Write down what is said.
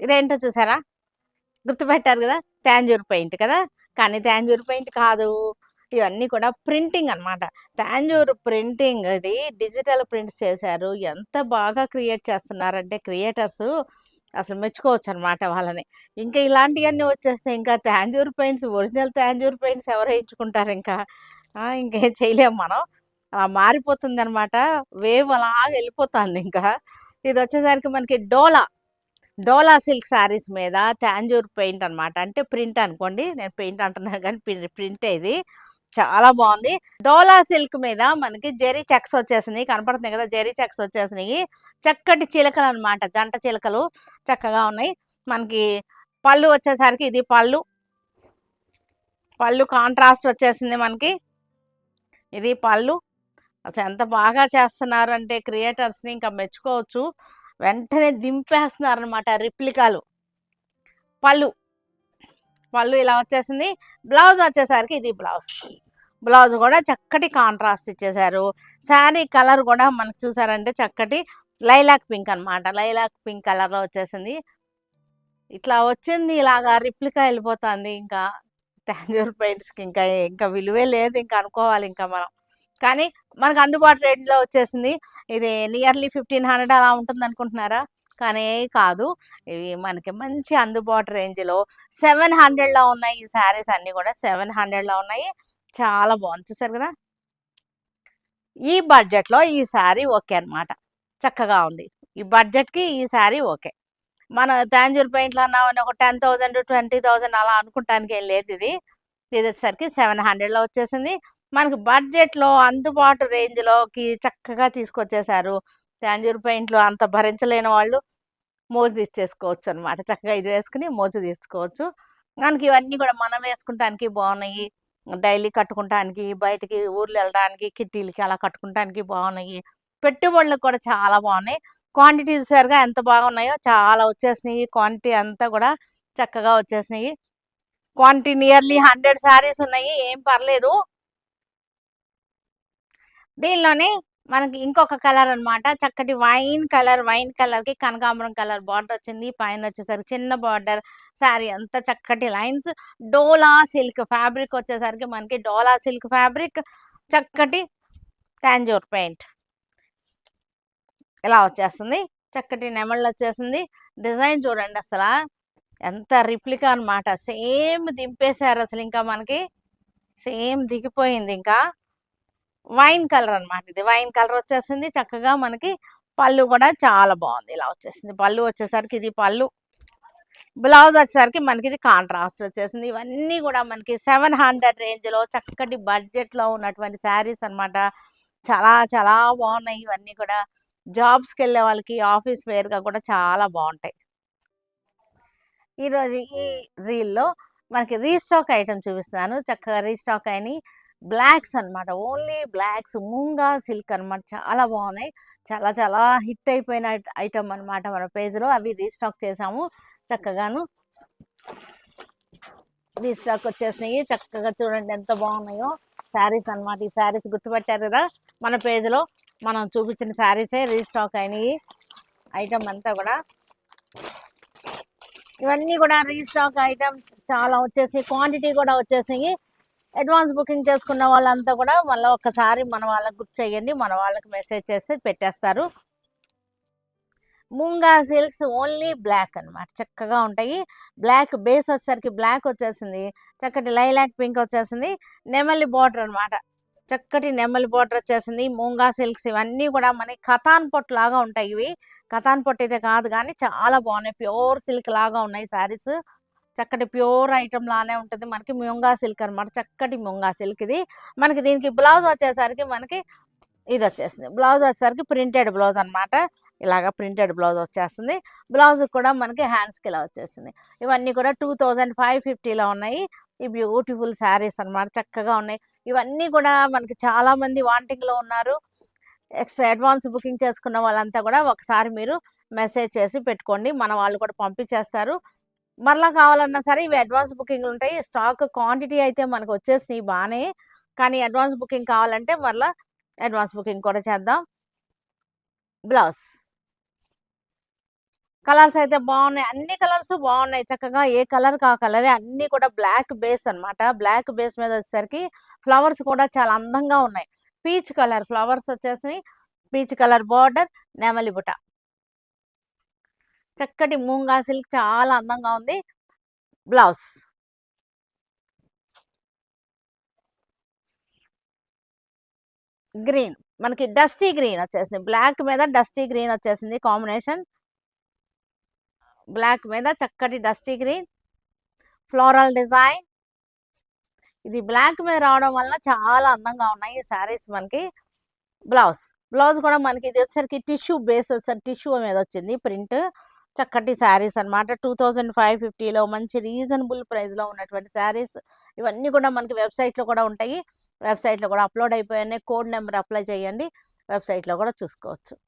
ఇదేంటో చూసారా? గుర్తుపెట్టారు గదా! తాంజూర్ పెయింట్ కదా! కానీ తాంజూర్ పెయింట్ కాదు. ఇవన్నీ కూడా ప్రింటింగ్ అనమాట. తాంజూర్ ప్రింటింగ్ ఇది డిజిటల్ ప్రింట్స్ చేశారు. ఎంత బాగా క్రియేట్ చేస్తున్నారంటే క్రియేటర్సు అసలు మెచ్చుకోవచ్చనమాట వాళ్ళని. ఇంకా ఇలాంటియన్నీ వచ్చేస్తే ఇంకా Tanjore paints original Tanjore paints ఎవరేయించుకుంటారింకా. ఇంకేం చేయలేం మనం. అలా మారిపోతుందనమాట. వేవ్ అలాగా ఎళ్ళిపోతాందింకా. ఇదొచ్చేసరికి మనకి డోలా సిల్క్ శారీస్ మీద తాంజూర్ పెయింట్ అనమాట. అంటే ప్రింట్ అనుకోండి. నేను పెయింట్ అంటున్నాను గానీ ప్రింటే ఇది. చాలా బావుంది. డోలా సిల్క్ మీద మనకి జెరీ చెక్స్ వచ్చేసినియి. కనపడుతున్నాయి కదా! జెరీ చెక్స్ వచ్చేసినియి. చక్కటి చిలకలనమాట. జంట చిలకలు చక్కగా ఉన్నాయి. మనకి పళ్ళు వచ్చేసరికి ఇది పళ్ళు. పళ్ళు కాంట్రాస్ట్ వచ్చేసింది మనకి. ఇది పళ్ళు. అసలెంత బాగా చేస్తున్నారంటే క్రియేటర్స్‌ని ఇంకా మెచ్చుకోవచ్చు. వెంటనే దింపేస్తున్నారనమాట రిప్లికాలు. పళ్ళు. పళ్ళు ఇలా వచ్చేసింది. బ్లౌజ్ వచ్చేసరికి ఇది బ్లౌజ్. బ్లౌజ్ గూడా చక్కటి కాంట్రాస్ట్ ఇచ్చేశారు. శారీ కలర్ గూడా మనకు చూసారంటే చక్కటి లైలాక్ పింక్ అనమాట. లైలాక్ పింక్ కలర్‌లో వచ్చేసింది. ఇట్లా వచ్చింది ఇలాగా రిప్లికా ఎళ్ళిపోతాంది ఇంకా. తాంజూర్ పెయింట్స్‌కి ఇంకా విలువే లేదు ఇంక అనుకోవాలింక మనం. కానీ మనకు అందుబాటు రేట్‌లో వచ్చేసింది. ఇది నియర్లీ 1500 అలా ఉంటుందనుకుంటున్నారా? కానీ కాదు. ఇవి మనకి మంచి అందుబాటు రేంజ్‌లో 700లో ఉన్నాయి ఈ శారీస్ అన్నీ గూడా 700లో ఉన్నాయి. చాలా బావుంది. చూసారు గదా! ఈ బడ్జెట్‌లో ఈ శారీ ఓకే అనమాట. చక్కగా ఉంది. ఈ బడ్జెట్‌కి ఈ శారీ ఓకే. మన తాంజూర్ పెయింట్‌లో అన్నామని ఒక 10,000, 20,000 అలా అనుకుంటానికి ఏం లేదిది. ఇదొచ్చేసరికి 700లో వచ్చేసింది. మనకి బడ్జెట్‌లో అందుబాటు రేంజ్‌లోకి చక్కగా తీసుకొచ్చేశారు. తాంజూర్ పెయింట్‌లు అంత భరించలేని వాళ్ళు మోజు తీర్చేసుకోవచ్చనమాట. చక్కగా ఇది వేసుకొని మోజు తీర్చుకోవచ్చు. మనకి ఇవన్నీ కూడా మనం వేసుకుంటానికి బావున్నాయి. డైలీ కట్టుకుంటానికి, బయటికి ఊర్లెళ్ళడానికి, కిట్టీలకి అలా కట్టుకుంటానికి బావున్నాయి. పెట్టుబడులకు కూడా చాలా బావున్నాయి. క్వాంటిటీ చూసారుగా ఎంత బాగున్నాయో చాలా వచ్చేసినియి. క్వాంటిటీ అంతా కూడా చక్కగా వచ్చేసినియి. క్వాంటిటీ నియర్లీ 100 శారీస్ ఉన్నాయి. ఏం పర్లేదు. దీనిలోనే మనకి ఇంకొక కలర్ అన్నమాట. చక్కటి వైన్ కలర్‌కి కనకాంబరం కలర్ బార్డర్ వచ్చింది. పైనొచ్చేసరికి చిన్న బార్డర్. శారీ అంతా చక్కటి లైన్స్. డోలా సిల్క్ ఫ్యాబ్రిక్ వచ్చేసరికి మనకి డోలా సిల్క్ ఫ్యాబ్రిక్. చక్కటి తాంజూర్ పెయింట్. ఇలా వచ్చేస్తుంది. చక్కటి నెమళ్ళొచ్చేసింది. డిజైన్ చూడండి అసలా. ఎంత రిప్లికా అన్నమాట. సేమ్ దింపేశారసలింకా మనకి. సేమ్ దిగిపోయిందింకా. వైన్ కలర్ అన్నమాట ఇది. వైన్ కలర్ వచ్చేసింది. చక్కగా మనకి పళ్ళు గూడా చాలా బావుంది. ఇలా వచ్చేసింది. పళ్ళు వచ్చేసరికి ఇది పళ్ళు. బ్లౌజ్ వచ్చేసరికి మనకిది కాంట్రాస్ట్ వచ్చేసింది. ఇవన్నీ గూడా మనకి 700 రేంజ్‌లో చక్కటి బడ్జెట్‌లో ఉన్నటువంటి శారీస్ అన్నమాట. చాలా చాలా బావున్నాయి ఇవన్నీ కూడా. జాబ్స్‌కెళ్ళే వాళ్ళకి ఆఫీస్ వేర్‌గా కూడా చాలా బావుంటాయి. ఈరోజు ఈ రీల్‌లో మనకి రీస్టాక్ ఐటెమ్ చూపిస్తున్నాను. చక్కగా రీస్టాక్ అయినయి. బ్లాక్స్ అన్నమాట. ఓన్లీ బ్లాక్స్ మూంగా సిల్క్ అన్నమాట. చాలా బావున్నాయి. చాలా చాలా హిట్ అయిపోయిన ఐటెమ్ అన్నమాట మన పేజ్‌లో. అవి రీస్టాక్ చేశాము చక్కగాను. రీస్టాక్ వచ్చేసినాయి. చక్కగా చూడండి ఎంత బాగున్నాయో శారీస్ అన్నమాట. ఈ శారీస్ గుర్తుపట్టారు కదా! మన పేజ్‌లో మనం చూపించిన శారీసే రీస్టాక్ అయినాయి. ఐటెమ్ అంతా కూడా. ఇవన్నీ కూడా రీస్టాక్ ఐటెమ్ చాలా వచ్చేసి క్వాంటిటీ కూడా వచ్చేసినాయి. అడ్వాన్స్ బుకింగ్ చేసుకున్న వాళ్ళంతా కూడా మళ్ళీ ఒక్కసారి మన వాళ్ళకి గుర్తు చేయండి. మన వాళ్ళకి మెసేజ్ చేస్తే పెట్టేస్తారు. మూంగా సిల్క్స్ ఓన్లీ బ్లాక్ అన్నమాట. చక్కగా ఉంటాయి. బ్లాక్ బేస్ వచ్చేసరికి బ్లాక్ వచ్చేసింది. చక్కటి లైలాక్ పింక్ వచ్చేసింది. నెమలి బార్డర్ అన్నమాట. చక్కటి నెమలి బార్డర్ వచ్చేసింది. మూంగా సిల్క్స్ ఇవన్నీ కూడా మనకి కతాన్ పొట్టు లాగా ఉంటాయి ఇవి. కతాన్ పొట్టు అయితే కాదు కానీ చాలా బాగున్నాయి. ప్యూర్ సిల్క్ లాగా ఉన్నాయి శారీస్. చక్కటి ప్యూర్ ఐటమ్ లానే ఉంటుంది. మనకి మూంగా సిల్క్ అన్నమాట. చక్కటి మూంగా సిల్క్ ఇది. మనకి దీనికి బ్లౌజ్ వచ్చేసరికి మనకి ఇది వచ్చేసింది. బ్లౌజ్ వచ్చేసరికి ప్రింటెడ్ బ్లౌజ్ అన్నమాట. ఇలాగ ప్రింటెడ్ బ్లౌజ్ వచ్చేస్తుంది. బ్లౌజ్ కూడా మనకి హ్యాండ్స్‌కి ఇలా వచ్చేసింది. ఇవన్నీ కూడా 2550లో ఉన్నాయి. ఈ బ్యూటిఫుల్ శారీస్ అన్నమాట. చక్కగా ఉన్నాయి. ఇవన్నీ కూడా మనకి చాలామంది వాంటింగ్‌లో ఉన్నారు. ఎక్స్‌ట్రా అడ్వాన్స్ బుకింగ్ చేసుకున్న వాళ్ళంతా కూడా ఒకసారి మీరు మెసేజ్ చేసి పెట్టుకోండి. మన వాళ్ళు కూడా పంపించేస్తారు. మరలా కావాలన్నా సరే ఇవి అడ్వాన్స్ బుకింగ్‌లు ఉంటాయి. స్టాక్ క్వాంటిటీ అయితే మనకు వచ్చేసినాయి బానే. కానీ అడ్వాన్స్ బుకింగ్ కావాలంటే మరలా అడ్వాన్స్ బుకింగ్ కూడా చేద్దాం. బ్లౌజ్ కలర్స్ అయితే బాగున్నాయి, అన్ని కలర్స్ బాగున్నాయి చక్కగా. ఏ కలర్ కా కలరే, అన్ని కూడా బ్లాక్ బేస్ అన్నమాట. బ్లాక్ బేస్ మీద వచ్చేసరికి ఫ్లవర్స్ కూడా చాలా అందంగా ఉన్నాయి. పీచ్ కలర్ ఫ్లవర్స్ వచ్చేసి, పీచ్ కలర్ బార్డర్, నెమలి బుట్ట, చక్కటి మూంగా సిల్క్ చాలా అందంగా ఉంది. బ్లౌజ్ గ్రీన్, మనకి డస్టీ గ్రీన్ వచ్చేసింది. బ్లాక్ మీద డస్టీ గ్రీన్ వచ్చేసింది కాంబినేషన్. బ్లాక్ మీద చక్కటి డస్టీ గ్రీన్ ఫ్లోరల్ డిజైన్. ఇది బ్లాక్ మీద రావడం వల్ల చాలా అందంగా ఉన్నాయి ఈ శారీస్ మనకి. బ్లౌజ్ బ్లౌజ్ కూడా మనకి ఇది వచ్చేసరికి టిష్యూ బేస్ వచ్చేసరికి టిష్యూ మీద వచ్చింది ప్రింట్. చక్కటి శారీస్ అనమాట. 2550లో మంచి రీజనబుల్ ప్రైస్లో ఉన్నటువంటి శారీస్ ఇవన్నీ కూడా మనకి వెబ్సైట్లో కూడా ఉంటాయి. వెబ్సైట్లో కూడా అప్లోడ్ అయిపోయాయి. కోడ్ నెంబర్ అప్లై చేయండి, వెబ్సైట్లో కూడా చూసుకోవచ్చు.